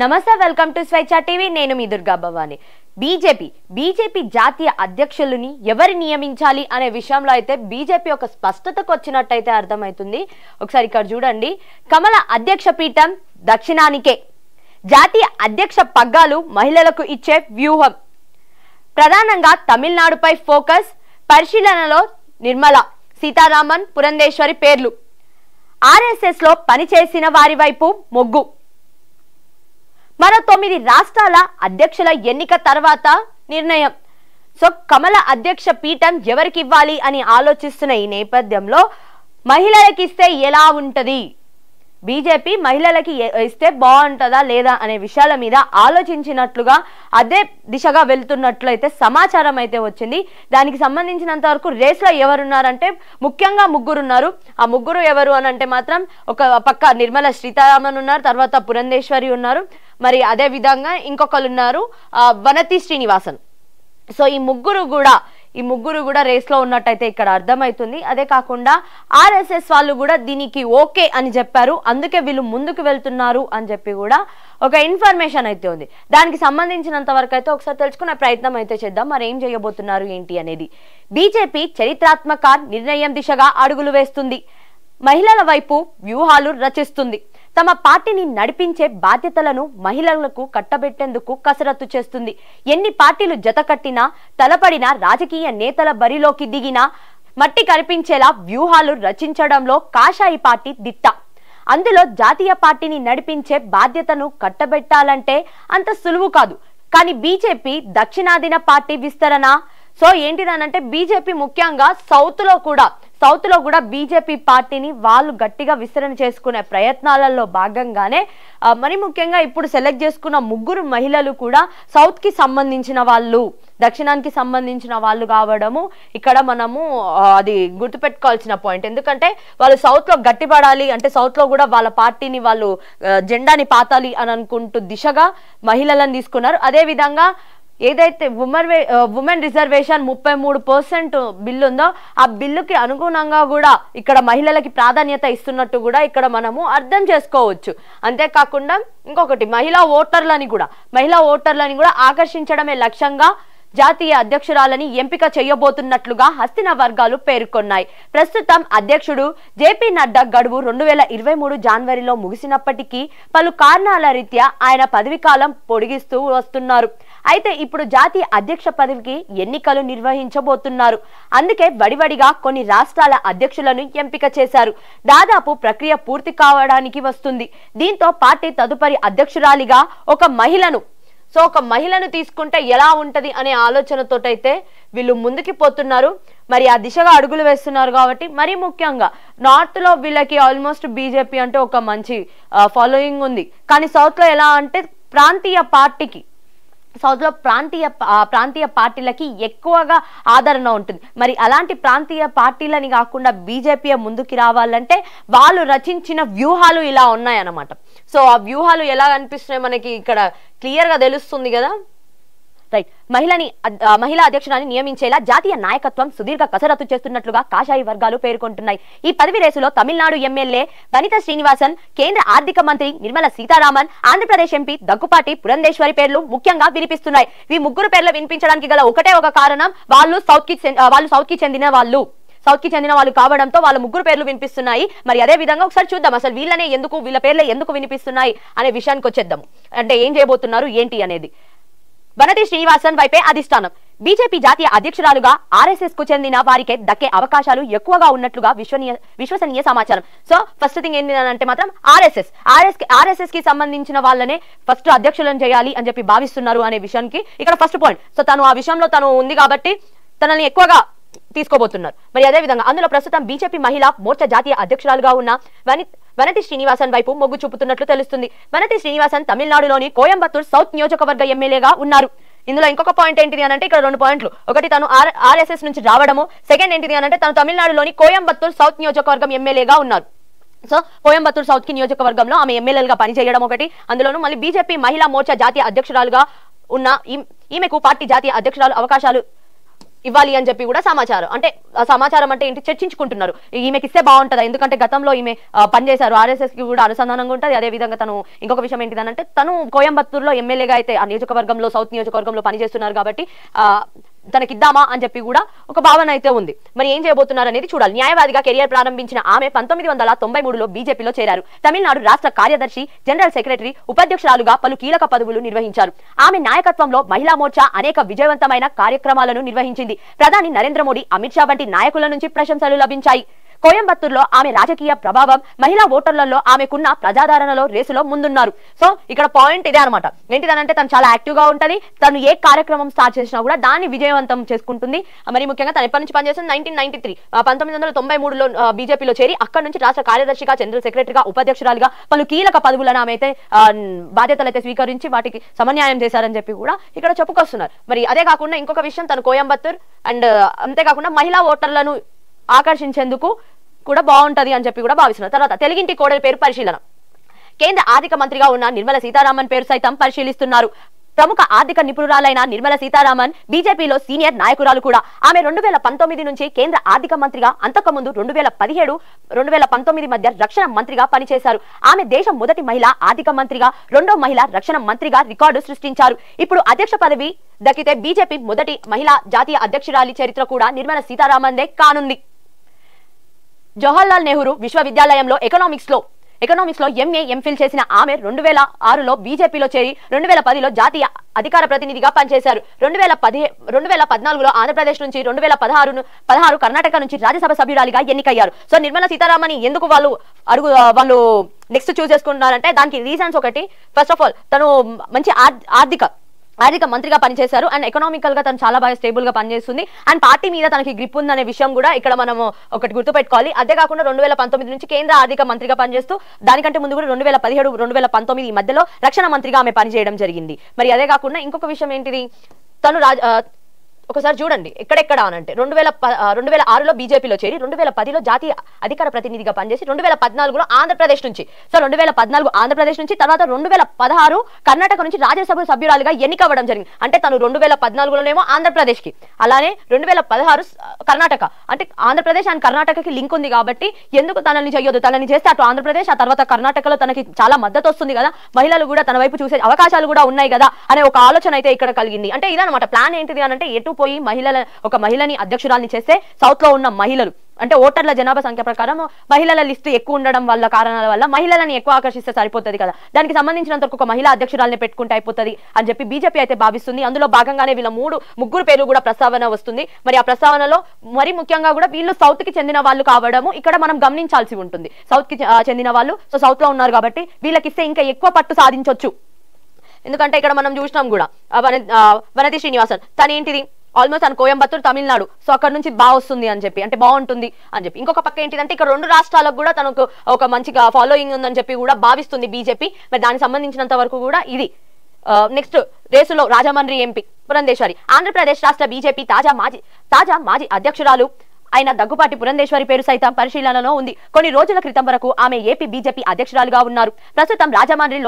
నమస్తే welcome to స్వేచ్ఛ TV నేను మీ దుర్గా భవాని బీజేపీ జాతీయ అధ్యక్షులని ఎవరు నియమించాలి అనే విషయంలో అయితే బీజేపీ ఒక స్పష్టతకు వచ్చినట్టయితే అర్థమవుతుంది ఒకసారి ఇక్కడ చూడండి కమల అధ్యక్ష పీఠం దక్షిణానికే జాతీయ అధ్యక్ష పగ్గాలు మహిళలకు ఇచ్చే వ్యూహం ప్రధానంగా తమిళనాడుపై ఫోకస్ పరిశీలనలో నిర్మలా సీతారామన్ పురంధేశ్వరి పేర్లు ఆర్ఎస్ఎస్ లో పనిచేసిన వారి వైపు మొగ్గు మరో 9 రాష్ట్రాల అధ్యక్షుల ఎన్నిక తర్వాత నిర్ణయం సో కమల అధ్యక్ష పీఠం ఎవరికి ఇవ్వాలి అని ఆలోచిస్తున్న ఈ నేపథ్యంలో మహిళలకు ఇస్తే ఎలా ఉంటది బీజేపీ మహిళలకి ఇస్తే బాగుంటుందా లేదా అనే విషయాల మీద ఆలోచించినట్లుగా అదే దిశగా వెళ్తున్నట్లయితే సమాచారం అయితే వచ్చింది దానికి సంబంధించినంత వరకు రేస్లో ఎవరున్నారంటే ముఖ్యంగా ముగ్గురు ఉన్నారు ఆ ముగ్గురు ఎవరు అని అంటే మాత్రం ఒక పక్క నిర్మల సీతారామన్ ఉన్నారు తర్వాత పురంధేశ్వరి ఉన్నారు మరి అదే విధంగా ఇంకొకరు ఉన్నారు వనతి శ్రీనివాసన్ సో ఈ ముగ్గురు కూడా రేస్లో ఉన్నట్టయితే ఇక్కడ అర్థమవుతుంది అదే కాకుండా ఆర్ఎస్ఎస్ వాళ్ళు కూడా దీనికి ఓకే అని చెప్పారు అందుకే వీళ్ళు ముందుకు వెళ్తున్నారు అని చెప్పి కూడా ఒక ఇన్ఫర్మేషన్ అయితే ఉంది దానికి సంబంధించినంత వరకు అయితే ఒకసారి తెలుసుకునే ప్రయత్నం అయితే చేద్దాం మరి ఏం చేయబోతున్నారు ఏంటి అనేది బీజేపీ చరిత్రాత్మక నిర్ణయం దిశగా అడుగులు వేస్తుంది మహిళల వైపు వ్యూహాలు రచిస్తుంది తమ పార్టీని నడిపించే బాధ్యతలను మహిళలకు కట్టబెట్టేందుకు కసరత్తు చేస్తుంది ఎన్ని పార్టీలు జతకట్టినా తలపడిన రాజకీయ నేతల బరిలోకి దిగినా మట్టి కనిపించేలా వ్యూహాలు రచించడంలో కాషాయి పార్టీ దిట్ట అందులో జాతీయ పార్టీని నడిపించే బాధ్యతను కట్టబెట్టాలంటే అంత సులువు కాదు కానీ బీజేపీ దక్షిణాదిన పార్టీ విస్తరణ సో ఏంటిదనంటే బీజేపీ ముఖ్యంగా సౌత్ లో కూడా బీజేపీ పార్టీని వాళ్ళు గట్టిగా విస్తరణ చేసుకునే ప్రయత్నాలలో భాగంగానే మరి ముఖ్యంగా ఇప్పుడు సెలెక్ట్ చేసుకున్న ముగ్గురు మహిళలు కూడా సౌత్ కి సంబంధించిన వాళ్ళు దక్షిణానికి సంబంధించిన వాళ్ళు కావడము ఇక్కడ మనము అది గుర్తుపెట్టుకోవాల్సిన పాయింట్ ఎందుకంటే వాళ్ళు సౌత్ లో గట్టిపడాలి అంటే సౌత్ లో కూడా వాళ్ళ పార్టీని వాళ్ళు జెండాని పాతాలి అని అనుకుంటూ దిశగా మహిళలను తీసుకున్నారు అదే విధంగా ఏదైతే ఉమెన్ రిజర్వేషన్ 33% బిల్లు ఉందో ఆ బిల్లుకి అనుగుణంగా కూడా ఇక్కడ మహిళలకి ప్రాధాన్యత ఇస్తున్నట్టు కూడా ఇక్కడ మనము అర్థం చేసుకోవచ్చు అంతేకాకుండా ఇంకొకటి మహిళా ఓటర్లని కూడా ఆకర్షించడమే లక్ష్యంగా జాతీయ అధ్యక్షురాలని ఎంపిక చేయబోతున్నట్లుగా హస్తిన వర్గాలు పేర్కొన్నాయి ప్రస్తుతం అధ్యక్షుడు జేపీ నడ్డా గడువు 2023 జనవరిలో ముగిసినప్పటికీ పలు కారణాల రీత్యా ఆయన పదవీకాలం పొడిగిస్తూ వస్తున్నారు అయితే ఇప్పుడు జాతీయ అధ్యక్ష పదవికి ఎన్నికలు నిర్వహించబోతున్నారు అందుకే వడివడిగా కొన్ని రాష్ట్రాల అధ్యక్షులను ఎంపిక చేశారు దాదాపు ప్రక్రియ పూర్తి కావడానికి వస్తుంది దీంతో పార్టీ తదుపరి అధ్యక్షురాలిగా ఒక మహిళను తీసుకుంటే ఎలా ఉంటది అనే ఆలోచనతోటైతే వీళ్ళు ముందుకి పోతున్నారు మరి ఆ దిశగా అడుగులు వేస్తున్నారు కాబట్టి మరి ముఖ్యంగా నార్త్ లో వీళ్ళకి ఆల్మోస్ట్ బీజేపీ అంటే ఒక మంచి ఫాలోయింగ్ ఉంది కానీ సౌత్ లో ఎలా అంటే సౌత్ లో ప్రాంతీయ పార్టీలకి ఎక్కువగా ఆదరణ ఉంటుంది మరి అలాంటి ప్రాంతీయ పార్టీలని కాకుండా బీజేపీ ముందుకు రావాలంటే వాళ్ళు రచించిన వ్యూహాలు ఇలా ఉన్నాయన్నమాట సో ఆ వ్యూహాలు ఎలా అనిపిస్తున్నాయి మనకి ఇక్కడ క్లియర్ గా తెలుస్తుంది కదా రైట్ మహిళా అధ్యక్షురాన్ని నియమించేలా జాతీయ నాయకత్వం సుదీర్ఘ కసరత్తు చేస్తున్నట్లుగా కాషాయి వర్గాలు పేర్కొంటున్నాయి ఈ పదవి రేసులో తమిళనాడు ఎమ్మెల్యే వనిత శ్రీనివాసన్ కేంద్ర ఆర్థిక మంత్రి నిర్మల సీతారామన్ ఆంధ్రప్రదేశ్ ఎంపీ దగ్గుపాటి పురంధేశ్వరి పేర్లు ముఖ్యంగా వినిపిస్తున్నాయి ఈ ముగ్గురు పేర్లు వినిపించడానికి గల ఒకటే ఒక కారణం వాళ్ళు సౌత్ కి చెందిన వాళ్ళు కావడంతో వాళ్ళ ముగ్గురు పేర్లు వినిపిస్తున్నాయి మరి అదే విధంగా ఒకసారి చూద్దాం అసలు వీళ్ళ పేర్లే ఎందుకు వినిపిస్తున్నాయి అనే విషయానికి వచ్చేద్దాం అంటే ఏం చేయబోతున్నారు ఏంటి అనేది వనతి శ్రీనివాసన్ వైపే అధిష్టానం బీజేపీ జాతీయ అధ్యక్షురాలుగా ఆర్ఎస్ఎస్ కు చెందిన వారికే దక్కే అవకాశాలు ఎక్కువగా ఉన్నట్లుగా విశ్వసనీయ సమాచారం సో ఫస్ట్ థింగ్ ఏంటి అంటే మాత్రం ఆర్ఎస్ఎస్ కి సంబంధించిన వాళ్ళనే ఫస్ట్ అధ్యక్షులను చేయాలి అని చెప్పి భావిస్తున్నారు అనే విషయానికి ఇక్కడ ఫస్ట్ పాయింట్ సో తను ఆ విషయంలో తను ఉంది కాబట్టి తనని ఎక్కువగా తీసుకోబోతున్నారు మరి అదే విధంగా అందులో ప్రస్తుతం బీజేపీ మహిళా మోర్చా జాతీయ అధ్యక్షురాలుగా ఉన్న వనతి శ్రీనివాసన్ వైపు మొగ్గు చూపుతున్నట్లు తెలుస్తుంది వనతి శ్రీనివాసన్ తమిళనాడులోని కోయంబత్తూర్ సౌత్ నియోజకవర్గ ఎమ్మెల్యేగా ఉన్నారు ఇందులో ఇంకొక పాయింట్ ఏంటిది అంటే ఇక్కడ 2 పాయింట్లు ఒకటి తను ఆర్ఎస్ఎస్ నుంచి రావడము సెకండ్ ఏంటిది అంటే తను తమిళనాడులోని కోయంబత్తూర్ సౌత్ నియోజకవర్గం ఎమ్మెల్యేగా ఉన్నారు సో కోయంబత్తూర్ సౌత్ కి నియోజకవర్గంలో ఆమె ఎమ్మెల్యేలుగా పనిచేయడం ఒకటి అందులోనూ మళ్ళీ బీజేపీ మహిళా మోర్చా జాతీయ అధ్యక్షురాలుగా ఉన్న ఈమెకు పార్టీ జాతీయ అధ్యక్షురాలు అవకాశాలు ఇవ్వాలి అని చెప్పి కూడా సమాచారం. అంటే సమాచారం అంటే ఏంటి, చర్చించుకుంటున్నారు. ఈమెకి ఇస్తే బాగుంటుందా, ఎందుకంటే గతంలో ఈమె పనిచేశారు, ఆర్ఎస్ఎస్ కి కూడా అనుసంధానంగా ఉంటుంది. అదే విధంగా తను ఇంకొక విషయం ఏంటిదనంటే తను కోయంబత్తూరులో ఎమ్మెల్యేగా అయితే ఆ నియోజకవర్గంలో, సౌత్ నియోజకవర్గంలో పనిచేస్తున్నారు కాబట్టి తనకిద్దామా అని చెప్పి కూడా ఒక భావన అయితే ఉంది. మరి ఏం చేయబోతున్నారు అనేది చూడాలి. న్యాయవాదిగా కెరియర్ ప్రారంభించిన ఆమె 1993లో బీజేపీలో చేరారు. తమిళనాడు రాష్ట్ర కార్యదర్శి, జనరల్ సెక్రటరీ, ఉపాధ్యక్షురాలుగా పలు కీలక పదవులు నిర్వహించారు. ఆమె నాయకత్వంలో మహిళా మోర్చా అనేక విజయవంతమైన కార్యక్రమాలను నిర్వహించింది. ప్రధాని నరేంద్ర మోడీ, అమిత్ షా వంటి నాయకుల నుంచి ప్రశంసలు లభించాయి. కోయంబత్తూరులో ఆమె రాజకీయ ప్రభావం, మహిళా ఓటర్లలో ఆమెకున్న ప్రజాదరణలో రేసులో ముందున్నారు. సో ఇక్కడ పాయింట్ ఇదే అనమాట. ఏంటిదనంటే తను చాలా యాక్టివ్ గా ఉంటది. తను ఏ కార్యక్రమం స్టార్ట్ చేసినా కూడా దాన్ని విజయవంతం చేసుకుంటుంది. మరి ముఖ్యంగా తను ఎప్పటి నుంచి పనిచేస్తుంది, 1993 1993లో బీజేపీలో చేరి అక్కడ నుంచి రాష్ట్ర కార్యదర్శిగా, జనరల్ సెక్రటరీగా, ఉపాధ్యక్షురాలుగా పలు కీలక పదవులను ఆమె అయితే బాధ్యతలు అయితే స్వీకరించి వాటికి సమన్యాయం చేశారని చెప్పి కూడా ఇక్కడ చెప్పుకొస్తున్నారు. మరి అదే కాకుండా ఇంకొక విషయం, తను కోయంబత్తూర్ అండ్ అంతేకాకుండా మహిళా ఓటర్లను ఆకర్షించేందుకు కూడా బాగుంటది అని చెప్పి కూడా భావిస్తున్నారు. తర్వాత తెలుగింటి కోడలి పేరు పరిశీలన. కేంద్ర ఆర్థిక మంత్రిగా ఉన్న నిర్మలా సీతారామన్ పేరు సైతం పరిశీలిస్తున్నారు. ప్రముఖ ఆర్థిక నిపుణురాలైన నిర్మలా సీతారామన్ బీజేపీలో సీనియర్ నాయకురాలు కూడా. ఆమె 2019 నుంచి కేంద్ర ఆర్థిక మంత్రిగా, అంతకుముందు 2017, 2019 మధ్య రక్షణ మంత్రిగా పనిచేశారు. ఆమె దేశం మొదటి మహిళా ఆర్థిక మంత్రిగా, రెండో మహిళా రక్షణ మంత్రిగా రికార్డు సృష్టించారు. ఇప్పుడు అధ్యక్ష పదవి దక్కితే బీజేపీ మొదటి మహిళా జాతీయ అధ్యక్షురాలి చరిత్ర కూడా నిర్మలా సీతారామన్దే కానుంది. జవహర్లాల్ నెహ్రూ విశ్వవిద్యాలయంలో ఎకనామిక్స్ లో ఎంఏ, ఎంఫిల్ చేసిన ఆమె 2006లో బీజేపీలో చేరి 2010లో జాతీయ అధికార ప్రతినిధిగా పనిచేశారు. 2014లో ఆంధ్రప్రదేశ్ నుంచి, 2016 కర్ణాటక నుంచి రాజ్యసభ సభ్యురాలిగా ఎన్నికయ్యారు. సో నిర్మలా సీతారామన్ ఎందుకు వాళ్ళు నెక్స్ట్ చూస్ చేసుకుంటున్నారంటే దానికి రీజన్స్ ఒకటి, ఫస్ట్ ఆఫ్ ఆల్ తను మంచి ఆర్థిక మంత్రిగా పనిచేశారు అండ్ ఎకనామికల్ గా తను చాలా బాగా స్టేబుల్ గా పనిచేస్తుంది అండ్ పార్టీ మీద తనకి గ్రిప్ ఉందనే విషయం కూడా ఇక్కడ మనము ఒకటి గుర్తుపెట్టుకోవాలి. అదే కాకుండా 2019 నుంచి కేంద్ర ఆర్థిక మంత్రిగా పనిచేస్తూ దానికంటే ముందు కూడా 2017, 2019 ఈ మధ్యలో రక్షణ మంత్రిగా ఆమె పనిచేయడం జరిగింది. మరి అదే కాకుండా ఇంకొక విషయం ఏంటిది, తను ఒకసారి చూడండి ఎక్కడెక్కడ అనంటే 2006లో బీజేపీలో చేరి 2010లో జాతీయ అధికార ప్రతినిధిగా పనిచేసి 2014లో ఆంధ్రప్రదేశ్ నుంచి, సో 2014 ఆంధ్రప్రదేశ్ నుంచి, తర్వాత 2016 కర్ణాటక నుంచి రాజ్యసభ సభ్యురాలుగా ఎన్నికవ్వడం జరిగింది. అంటే తను 2014లోనేమో ఆంధ్రప్రదేశ్ కి, అలానే 2016 కర్ణాటక, అంటే ఆంధ్రప్రదేశ్ అండ్ కర్ణాటకకి లింక్ ఉంది కాబట్టి ఎందుకు తనని చేయొద్దు, తనని చేస్తే అటు ఆంధ్రప్రదేశ్, ఆ తర్వాత కర్ణాటకలో తనకి చాలా మద్దతు వస్తుంది కదా, మహిళలు కూడా తన వైపు చూసే అవకాశాలు కూడా ఉన్నాయి కదా అనే ఒక ఆలోచన అయితే ఇక్కడ కలిగింది. అంటే ఇదనమాట ప్లాన్. ఏంటిది అనంటే ఎటు పోయి ఒక మహిళని అధ్యక్షురాల్ని చేస్తే సౌత్ లో ఉన్న మహిళలు అంటే ఓటర్ల జనాభా సంఖ్య ప్రకారం మహిళల లిస్టు ఎక్కువ ఉండడం వల్ల కారణాల వల్ల మహిళలని ఎక్కువ ఆకర్షిస్తే సరిపోతుంది కదా, దానికి సంబంధించినంత ఒక మహిళా అధ్యక్షురాల్ని పెట్టుకుంటే అయిపోతుంది అని చెప్పి బీజేపీ అయితే భావిస్తుంది. అందులో భాగంగానే వీళ్ళ ముగ్గురు పేర్లు కూడా ప్రస్తావన వస్తుంది. మరి ఆ ప్రస్తావనలో మరి ముఖ్యంగా కూడా వీళ్ళు సౌత్ కి చెందిన వాళ్ళు కావడము ఇక్కడ మనం గమనించాల్సి ఉంటుంది. సౌత్ కి చెందిన వాళ్ళు, సో సౌత్ లో ఉన్నారు కాబట్టి వీళ్ళకి ఇస్తే ఇంకా ఎక్కువ పట్టు సాధించవచ్చు. ఎందుకంటే ఇక్కడ మనం చూసినాం కూడా వనతి శ్రీనివాసన్, తను ఏంటిది ఆల్మోస్ట్ తను కోయంబత్తూర్, తమిళనాడు, సో అక్కడ నుంచి బాగా వస్తుంది అని చెప్పి, అంటే బాగుంటుంది అని చెప్పి. ఇంకొక పక్క ఏంటిదంటే ఇక్కడ 2 రాష్ట్రాలకు కూడా తనకు ఒక మంచిగా ఫాలోయింగ్ ఉందని చెప్పి కూడా భావిస్తుంది బీజేపీ. మరి దానికి సంబంధించినంత వరకు కూడా ఇది. నెక్స్ట్ రేసులో రాజమండ్రి ఎంపీ పురంధేశ్వరి, ఆంధ్రప్రదేశ్ రాష్ట్ర బీజేపీ తాజా మాజీ అధ్యక్షురాలు అయిన దగ్గుపాటి పురంధేశ్వరి పేరు సైతం పరిశీలనలో ఉంది. కొన్ని రోజుల క్రితం వరకు ఆమె ఏపీ బీజేపీ అధ్యక్షురాలుగా ఉన్నారు. ప్రస్తుతం రాజమండ్రి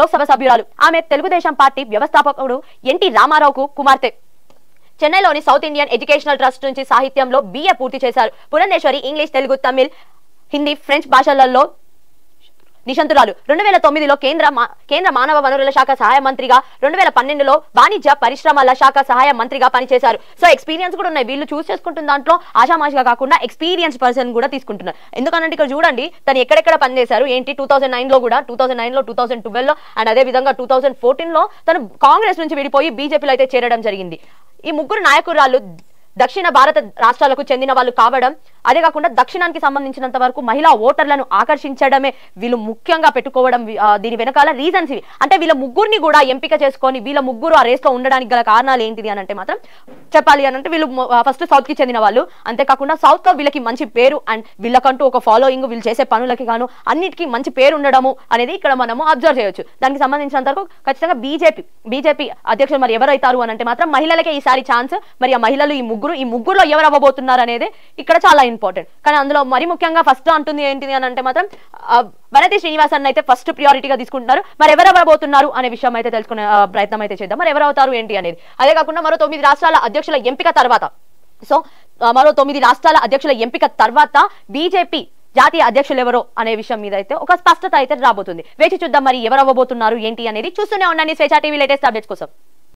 లోక్సభ సభ్యురాలు. ఆమె తెలుగుదేశం పార్టీ వ్యవస్థాపకుడు ఎన్టీ రామారావుకు కుమార్తె. చెన్నైలోని సౌత్ ఇండియన్ ఎడ్యుకేషనల్ ట్రస్ట్ నుంచి సాహిత్యంలో BA పూర్తి చేశారు. పురంధేశ్వరి ఇంగ్లీష్, తెలుగు, తమిళ్, హిందీ, ఫ్రెంచ్ భాషలలో నిషంతురాలు. 2009లో కేంద్ర మానవ వనరుల శాఖ సహాయ మంత్రిగా, 2012లో వాణిజ్య పరిశ్రమల శాఖ సహాయ మంత్రిగా పనిచేశారు. సో ఎక్స్పీరియన్స్ కూడా ఉన్నాయి. వీళ్ళు చూస్ చేసుకుంటున్న దాంట్లో ఆషామాషిగా కాకుండా ఎక్స్పీరియన్స్ పర్సన్ కూడా తీసుకుంటున్నారు. ఎందుకంటే ఇక్కడ చూడండి తను ఎక్కడెక్కడ పనిచేశారు ఏంటి. 2009లో కూడా, 2009లో, 2012లో అండ్ అదే విధంగా 2014లో తను కాంగ్రెస్ నుంచి విడిపోయి బీజేపీలో అయితే చేరడం జరిగింది. ఈ ముగ్గురు నాయకురాలు దక్షిణ భారత రాష్ట్రాలకు చెందిన వాళ్ళు కావడం, అదే కాకుండా దక్షిణానికి సంబంధించినంత వరకు మహిళా ఓటర్లను ఆకర్షించడమే వీళ్ళు ముఖ్యంగా పెట్టుకోవడం. దీని వెనకాల రీజన్స్ ఇవి. అంటే వీళ్ళ ముగ్గురిని కూడా ఎంపిక చేసుకొని వీళ్ళ ముగ్గురు ఆ రేస్ లో ఉండడానికి గల కారణాలు ఏంటిది అని అంటే మాత్రం చెప్పాలి అని అంటే వీళ్ళు ఫస్ట్ సౌత్ కి చెందిన వాళ్ళు, అంతేకాకుండా సౌత్ లో వీళ్ళకి మంచి పేరు అండ్ వీళ్ళకంటూ ఒక ఫాలోయింగ్, వీళ్ళు చేసే పనులకి గాను అన్నిటికీ మంచి పేరు ఉండడము అనేది ఇక్కడ మనము అబ్జర్వ్ చేయొచ్చు. దానికి సంబంధించినంత వరకు ఖచ్చితంగా బీజేపీ అధ్యక్షులు మరి ఎవరైతారు అని అంటే మాత్రం మహిళలకే ఈసారి ఛాన్స్. మరి ఆ మహిళలు ఈ ముగ్గురులో ఎవరు అవ్వబోతున్నారు అనేది ఇక్కడ చాలా ఇంపార్టెంట్. కానీ అందులో మరి ముఖ్యంగా ఫస్ట్ అంటుంది ఏంటిది అని అంటే మాత్రం వనతి శ్రీనివాసన్ అయితే ఫస్ట్ ప్రియారిటీగా తీసుకుంటున్నారు. మరి ఎవరెవరు పోతున్నారు అనే విషయం అయితే తెలుసుకునే ప్రయత్నం అయితే చేద్దాం. మరి ఎవరు అవుతారు ఏంటి అనేది. అదే కాకుండా మరో 9 రాష్ట్రాల అధ్యక్షుల ఎంపిక తర్వాత మరో 9 రాష్ట్రాల అధ్యక్షుల ఎంపిక తర్వాత బీజేపీ జాతీయ అధ్యక్షులు ఎవరో అనే విషయం మీద అయితే ఒక స్పష్టత అయితే రాబోతుంది. వేచి చూద్దాం మరి ఎవరు అవ్వబోతున్నారు ఏంటి అనేది. చూస్తూనే ఉండండి స్వేచ్ఛ టీవీ లేటెస్ట్ అప్డేట్స్ కోసం.